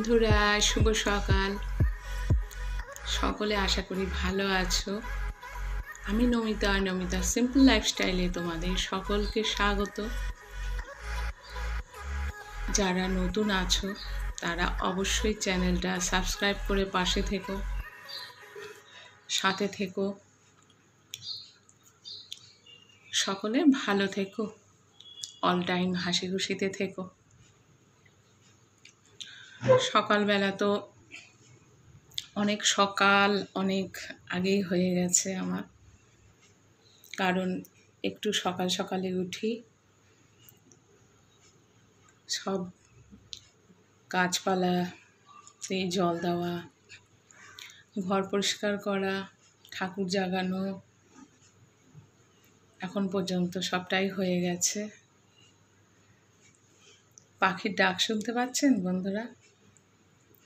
বন্ধুরা, শুভ সকাল। সকলে আশা করি ভালো আছো। আমি নমিতা সিম্পল লাইফস্টাইলে তোমাদের সকলকে স্বাগত। যারা নতুন আছো তারা অবশ্যই চ্যানেলটা সাবস্ক্রাইব করে পাশে থেকো, সাথে থেকো। সকলে ভালো থেকো, অল টাইম হাসি খুশিতে থেকো। সকালবেলা তো অনেক আগেই হয়ে গেছে আমার, কারণ একটু সকালে উঠি, সব গাছপালাতে জল দেওয়া, ঘর পরিষ্কার করা, ঠাকুর জাগানো, এখন পর্যন্ত সবটাই হয়ে গেছে। পাখির ডাক শুনতে পাচ্ছেন বন্ধুরা?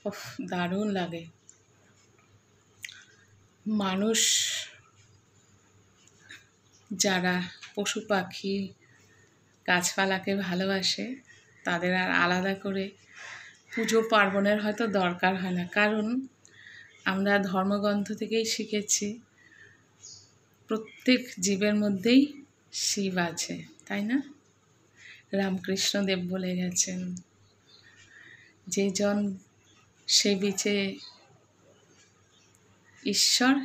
উফ, দারুণ লাগে। মানুষ যারা পশু পাখি গাছপালাকে ভালোবাসে তাদের আর আলাদা করে পুজো পার্বণের হয়তো দরকার হয় না, কারণ আমরা ধর্মগ্রন্থ থেকেই শিখেছি প্রত্যেক জীবের মধ্যেই শিব আছে, তাই না? রামকৃষ্ণদেব বলে গেছেন, যে জন সেবিছে ঈশ্বর,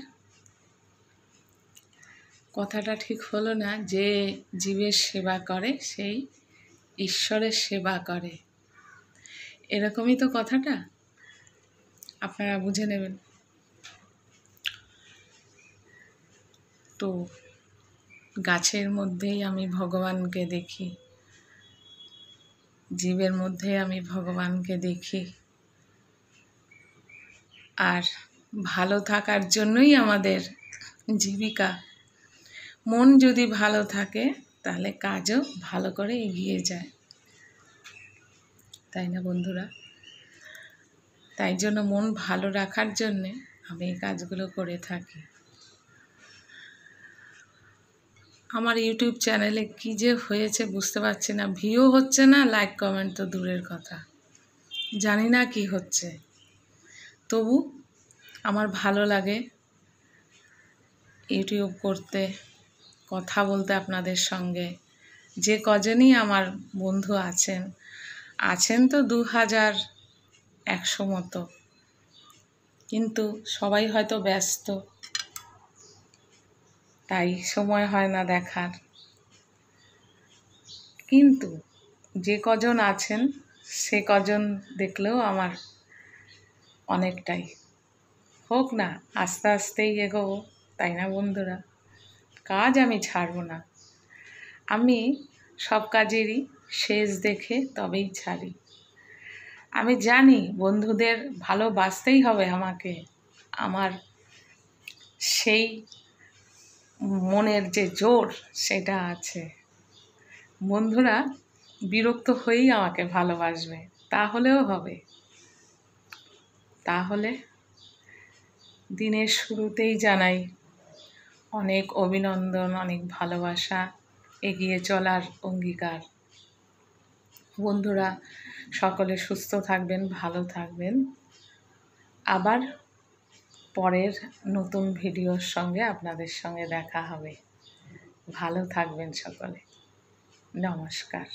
কথাটা ঠিক হলো না, যে জীবের সেবা করে সেই ঈশ্বরের সেবা করে, এরকমই তো কথাটা, আপনারা বুঝে নেবেন। তো গাছের মধ্যেই আমি ভগবানকে দেখি, জীবের মধ্যে আমি ভগবানকে দেখি, আর ভালো থাকার জন্যই আমাদের জীবিকা। মন যদি ভালো থাকে তাহলে কাজও ভালো করে এগিয়ে যায়, তাই না বন্ধুরা? তাই জন্য মন ভালো রাখার জন্যে আমি এই কাজগুলো করে থাকি। আমার ইউটিউব চ্যানেলে কী যে হয়েছে বুঝতে পারছি না, ভিউ হচ্ছে না, লাইক কমেন্ট তো দূরের কথা, জানি না কি হচ্ছে। তবু আমার ভালো লাগে ইউটিউব করতে, কথা বলতে আপনাদের সঙ্গে। যে কজনই আমার বন্ধু আছেন তো 2100 মতো, কিন্তু সবাই হয়তো ব্যস্ত, তাই সময় হয় না দেখার। কিন্তু যে কজন আছেন সে কজন দেখলেও আমার অনেকটাই। হোক না, আস্তে আস্তেই এগোবো, তাই না বন্ধুরা? কাজ আমি ছাড়বো না, আমি সব কাজেরই শেষ দেখে তবেই ছাড়ি। আমি জানি বন্ধুদের ভালোবাসতেই হবে আমাকে, আমার সেই মনের যে জোর সেটা আছে। বন্ধুরা বিরক্ত হয়েই আমাকে ভালোবাসবে, তাহলেও হবে। তাহলে দিনের শুরুতেই জানাই অনেক অভিনন্দন, অনেক ভালোবাসা, এগিয়ে চলার অঙ্গীকার। বন্ধুরা সকলে সুস্থ থাকবেন, ভালো থাকবেন। আবার পরের নতুন ভিডিওর সঙ্গে আপনাদের সঙ্গে দেখা হবে। ভালো থাকবেন সকলে। নমস্কার।